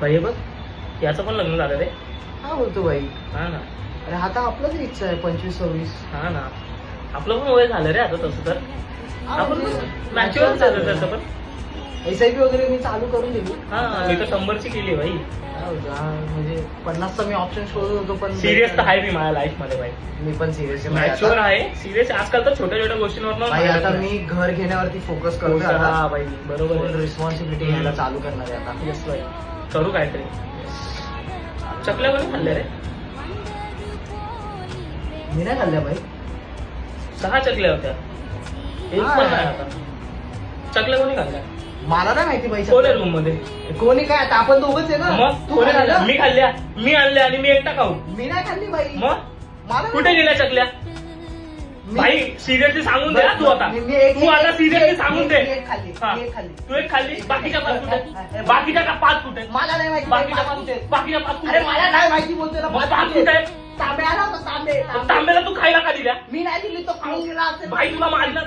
भाई बघ याचं पण लग्न झालं रे. काय बोलतो भाई? हा ना. अरे आता आपलंच इच्छा आहे 25-26. हा ना. आपलं पण वय झालं रे आता तसं तर. आपण मॅच्युअर झालं त्याचं पण. SIP वगैरे मी चालू करून दिली. हा मी तर 100ची केली भाई. म्हणजे 50चा मी ऑप्शन शोधत होतो पण सिरियस तर आहे मी माझ्या लाईफ मध्ये भाई. मी पण सिरियस मॅच्युअर आहे सिरियस. आजकाल तर छोट्या छोट्या भाई आता गोष्टींवर मी घर घेण्यावरती फोकस करतो. हा भाई बरोबर. रिस्पॉन्सिबिलिटी घ्यायला चालू करणार आहे आता. येस भाई करू काहीतरी. चकल्या पण खाल्ल्या रे. मी नाही खाल्ल्या भाई. 6 चकल्या होत्या. एक पण नाही आता. चकल्या कोणी खाल्ल्या? मला नाही माहिती भाई. कोण आहे रूम मध्ये? कोणी काय आता आपण दोघंच आहे ना. मग तू कोणी खाल्ल्या खाल्ल्या? ना? मी खाल्ल्या. मी आणल्या आणि मी एकटा खाऊ. मी नाही खाल्ली भाई. मग मला कुठे गेल्या चकल्या? भाई सिरियसली सांगून दे ना तू आता. तू आता सिरियसली सांगून दे. हा. तू एक खाल्ली. बाकीच्या 5 कुठे? बाकीच्या 5 कुठे? मला नाही माहिती. बाकीच्या 5 कुठे? बाकीच्या 5 अरे कुठे? मला नाही माहिती बोलतोय ना. मग 5 कुठे? तांबे आला होता तांबे. तांब्याला तू खायला का दिल्या? मी नाही दिली तो खाऊन गेला असेल. भाई तुला मारलं